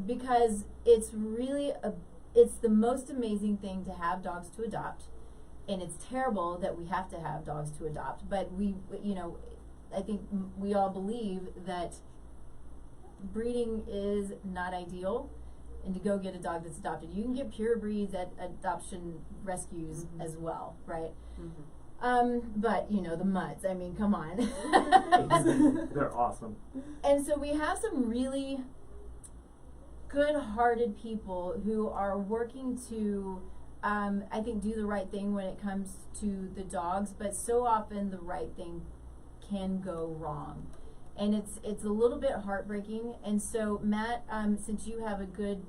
Because it's really it's the most amazing thing to have dogs to adopt, and it's terrible that we have to have dogs to adopt, but I think we all believe that breeding is not ideal, and to go get a dog that's adopted. You can get pure breeds at adoption rescues as well, right? But the mutts, I mean, come on. They're awesome. And so we have some really good-hearted people who are working to, I think, do the right thing when it comes to the dogs, but so often the right thing can go wrong. And it's a little bit heartbreaking. And so, Matt, since you have a good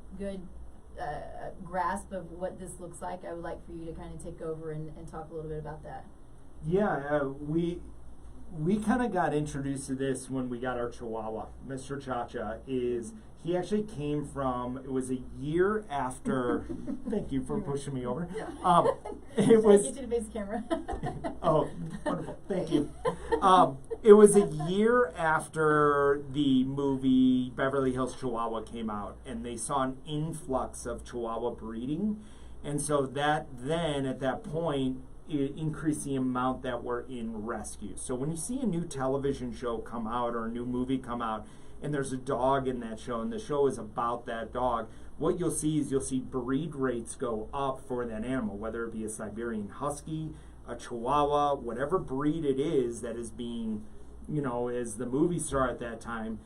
grasp of what this looks like, I would like for you to kind of take over and talk a little bit about that. Yeah, we kind of got introduced to this when we got our Chihuahua. Mr. Cha-Cha he actually came from, it was a year after, thank you for pushing me over. It was, get you to face the camera. Oh, wonderful, thank you. It was a year after the movie Beverly Hills Chihuahua came out, and they saw an influx of Chihuahua breeding. And so at that point, it increased the amount that were in rescue. So when you see a new television show come out or a new movie come out, and there's a dog in that show, and the show is about that dog, what you'll see breed rates go up for that animal, whether it be a Siberian Husky, a Chihuahua, whatever breed it is that is being, as the movie star at that time,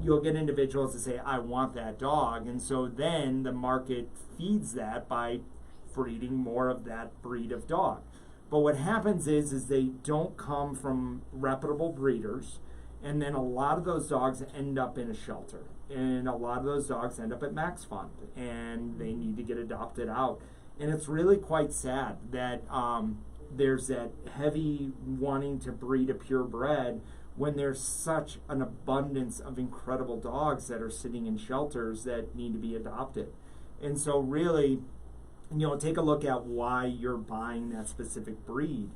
you'll get individuals that say, I want that dog. And so then the market feeds that by breeding more of that breed of dog. But what happens is they don't come from reputable breeders, and then a lot of those dogs end up in a shelter, and a lot of those dogs end up at Max Fund, and they need to get adopted out. And it's really quite sad that there's that heavy wanting to breed a purebred when there's such an abundance of incredible dogs that are sitting in shelters that need to be adopted. And so really, take a look at why you're buying that specific breed.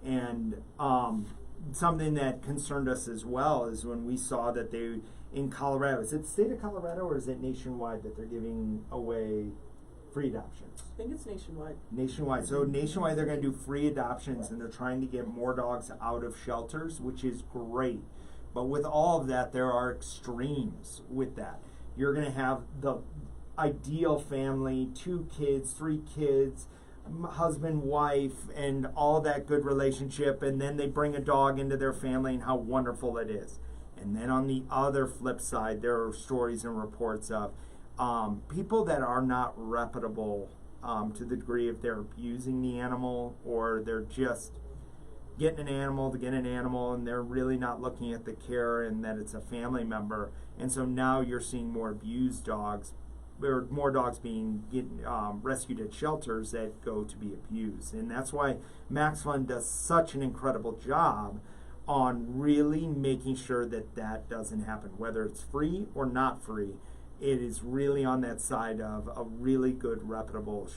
And something that concerned us as well is when we saw that they, in Colorado, is it the state of Colorado or is it nationwide that they're giving away free adoptions? I think it's nationwide. Nationwide. So nationwide they're going to do free adoptions, and they're trying to get more dogs out of shelters, which is great. But with all of that, there are extremes with that. You're going to have the ideal family, 2 kids, 3 kids, husband, wife, and all that good relationship, and then they bring a dog into their family and how wonderful it is. And then on the other flip side, there are stories and reports of people that are not reputable to the degree if they're abusing the animal, or they're just getting an animal to get an animal, and they're really not looking at the care and that it's a family member. And so now you're seeing more abused dogs, or more dogs being rescued at shelters that go to be abused. And that's why Max Fund does such an incredible job on really making sure that that doesn't happen, whether it's free or not free. It is really on that side of a really good, reputable,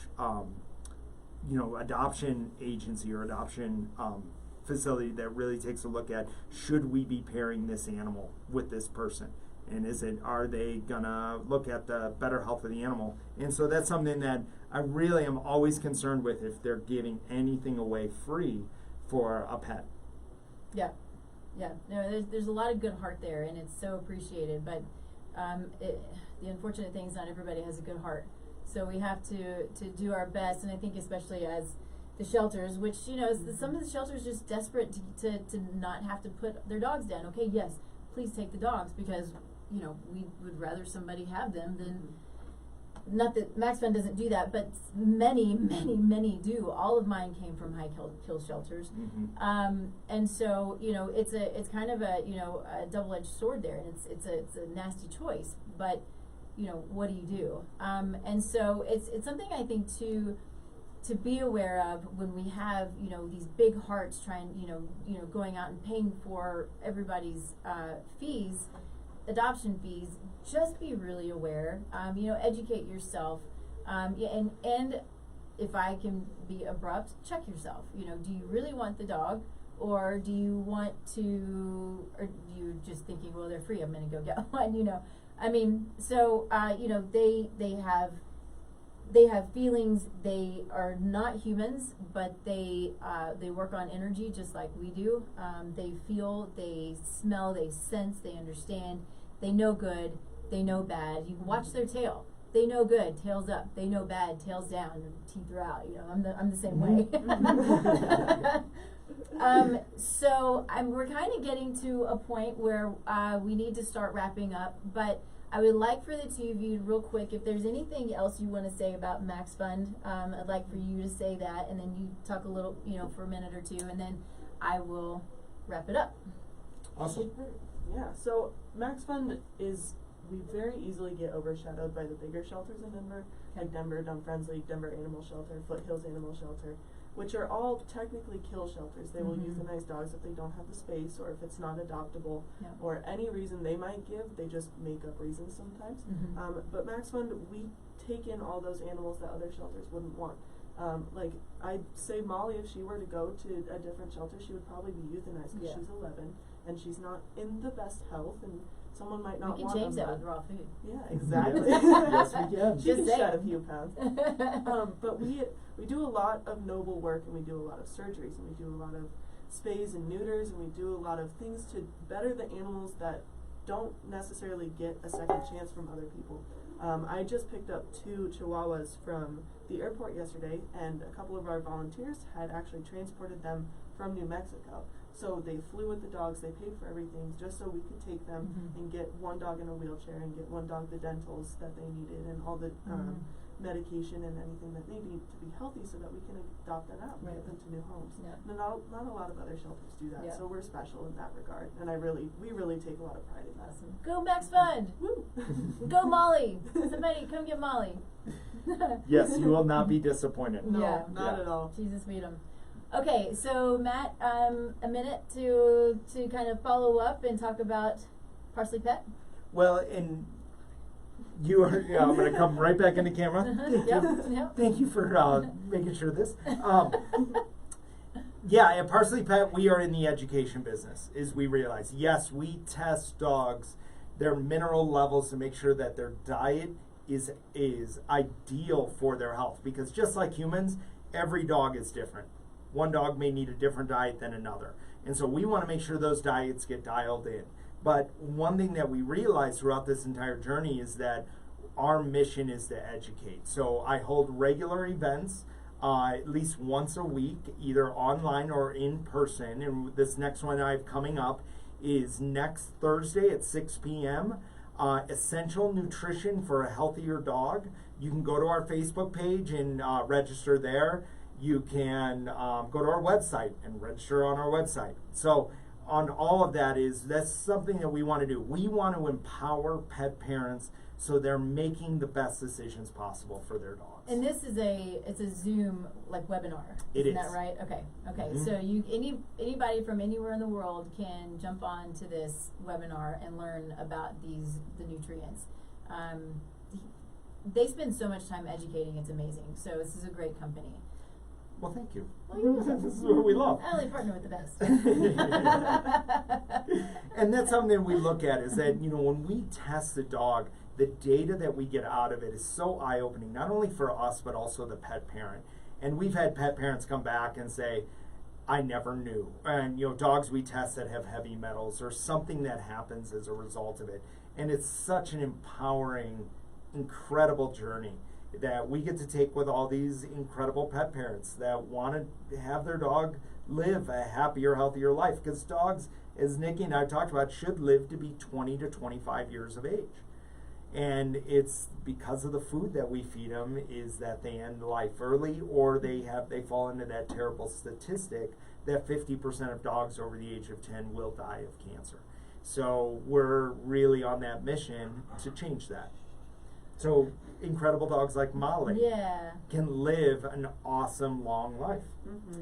adoption agency or adoption facility that really takes a look at, should we be pairing this animal with this person? And are they gonna look at the better health of the animal? And so that's something that I really am always concerned with, if they're giving anything away free for a pet. Yeah. No, there's a lot of good heart there, and it's so appreciated. But the unfortunate thing is not everybody has a good heart. So we have to do our best, and I think especially as the shelters, which, some of the shelters are just desperate to not have to put their dogs down. Okay, yes, please take the dogs, because we would rather somebody have them than, not that Max Fund doesn't do that, but many do. All of mine came from high kill shelters. Mm-hmm. And so, it's kind of a double-edged sword there, and it's a nasty choice, but what do you do? And so it's something I think to be aware of when we have, these big hearts trying, going out and paying for everybody's fees, adoption fees. Just be really aware, educate yourself, and if I can be abrupt, check yourself. Do you really want the dog, or do you want to, or do you just thinking, well, they're free, I'm going to go get one, so, they have feelings. They are not humans, but they work on energy just like we do. They feel, they smell, they sense, they understand. They know good, they know bad. You can watch their tail. They know good, tails up. They know bad, tails down, teeth are out. I'm the same way. So we're kind of getting to a point where we need to start wrapping up, but I would like for the two of you, real quick, if there's anything else you want to say about Max Fund, I'd like for you to say that, and then you talk a little, for a minute or two, and then I will wrap it up. Awesome. Yeah, so Max Fund we very easily get overshadowed by the bigger shelters in Denver, like Denver Dumb-Friends League, Denver Animal Shelter, Foothills Animal Shelter, which are all technically kill shelters. They will euthanize dogs if they don't have the space, or if it's not adoptable, or any reason they might give. They just make up reasons sometimes. But Max Fund, we take in all those animals that other shelters wouldn't want. Like I'd say Molly, if she were to go to a different shelter, she would probably be euthanized because she's 11 and she's not in the best health, and someone might not want them. We can change that with raw food. Yeah, exactly. Yes, we can. She can shed a few pounds. But we do a lot of noble work, and we do a lot of surgeries, and we do a lot of spays and neuters, and we do a lot of things to better the animals that don't necessarily get a second chance from other people. I just picked up 2 Chihuahuas from the airport yesterday, and a couple of our volunteers had actually transported them from New Mexico. So they flew with the dogs, they paid for everything just so we could take them and get one dog in a wheelchair and get one dog the dentals that they needed and all the medication and anything that they need to be healthy so that we can adopt them out and get them to new homes. Yeah. And not a lot of other shelters do that, so we're special in that regard. And we really take a lot of pride in that. Awesome. Go Max Fund! Woo! Go Molly! Somebody come get Molly. Yes, you will not be disappointed. No, not at all. Jesus feed them. Okay, so Matt, a minute to kind of follow up and talk about ParsleyPet. Well, and you are, I'm going to come right back into camera. Yep. Thank you for making sure of this. Yeah, at ParsleyPet, we are in the education business, as we realize. Yes, we test dogs, their mineral levels to make sure that their diet is ideal for their health. Because just like humans, every dog is different. One dog may need a different diet than another. And so we want to make sure those diets get dialed in. But one thing that we realized throughout this entire journey is that our mission is to educate. So I hold regular events at least once a week, either online or in person. And this next one I have coming up is next Thursday at 6 p.m. Essential Nutrition for a Healthier Dog. You can go to our Facebook page and register there. You can go to our website and register on our website. So on all of that's something that we want to do. We want to empower pet parents so they're making the best decisions possible for their dogs. And this is it's a Zoom like webinar. Isn't that right? Okay. So anybody from anywhere in the world can jump on to this webinar and learn about the nutrients. They spend so much time educating, it's amazing. So this is a great company. Well, thank you. Well, you're welcome. This is what we love. I only partner with the best. And that's something we look at is that, when we test the dog, the data that we get out of it is so eye-opening, not only for us, but also the pet parent. And we've had pet parents come back and say, I never knew. And, dogs we test that have heavy metals or something that happens as a result of it. And it's such an empowering, incredible journey that we get to take with all these incredible pet parents that want to have their dog live a happier, healthier life. Because dogs, as Nikki and I talked about, should live to be 20 to 25 years of age. And it's because of the food that we feed them is that they end life early, or they fall into that terrible statistic that 50% of dogs over the age of 10 will die of cancer. So we're really on that mission to change that. So incredible dogs like Molly can live an awesome, long life. Mm-hmm.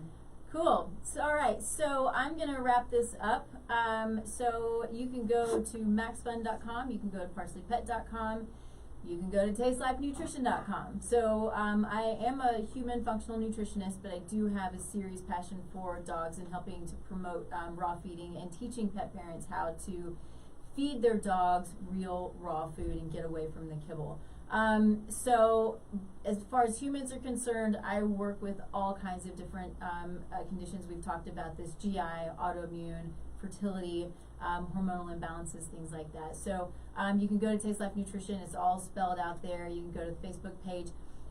Cool. So, all right. So I'm going to wrap this up. So you can go to maxfund.com. You can go to parsleypet.com. You can go to tastelifenutrition.com. So I am a human functional nutritionist, but I do have a serious passion for dogs and helping to promote raw feeding and teaching pet parents how to feed their dogs real raw food and get away from the kibble. So as far as humans are concerned, I work with all kinds of different conditions. We've talked about this: GI, autoimmune, fertility, hormonal imbalances, things like that. So you can go to Taste Life Nutrition. It's all spelled out there. You can go to the Facebook page.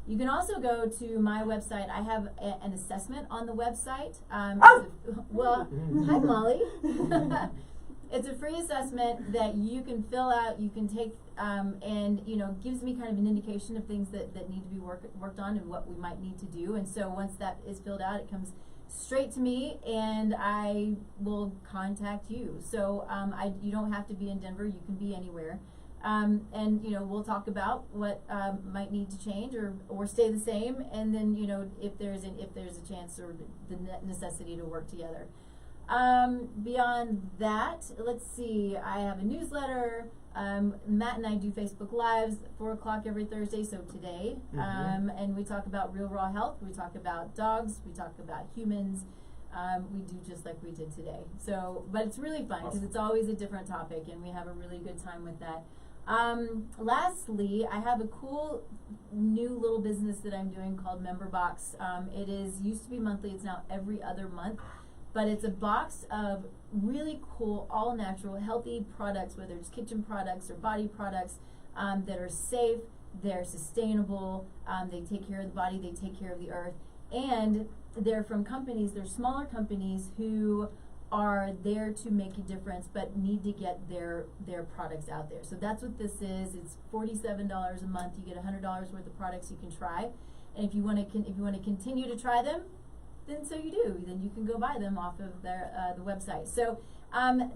You can also go to my website. I have an assessment on the website. Hi, Molly. It's a free assessment that you can fill out, you can take, and gives me kind of an indication of things that need to be worked on and what we might need to do. And so once that is filled out, it comes straight to me, and I will contact you. So you don't have to be in Denver; you can be anywhere. And we'll talk about what might need to change or stay the same, and then if there's a chance or the necessity to work together. Beyond that, let's see, I have a newsletter. Matt and I do Facebook Lives, 4 o'clock every Thursday, so today. And we talk about real raw health. We talk about dogs. We talk about humans. We do just like we did today. So, but it's really fun because it's always a different topic, and we have a really good time with that. Lastly, I have a cool new little business that I'm doing called MemberBox. It used to be monthly. It's now every other month. But it's a box of really cool, all-natural, healthy products, whether it's kitchen products or body products, that are safe, they're sustainable, they take care of the body, they take care of the earth, and they're from companies, they're smaller companies who are there to make a difference but need to get their products out there. So that's what this is. It's $47 a month. You get $100 worth of products you can try, and if you want to continue to try them, then so you do. Then you can go buy them off of their the website. So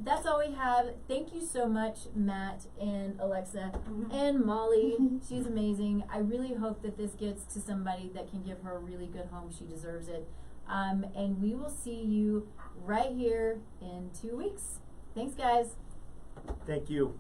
that's all we have. Thank you so much, Matt and Alexa and Molly. She's amazing. I really hope that this gets to somebody that can give her a really good home. She deserves it. And we will see you right here in 2 weeks. Thanks, guys. Thank you.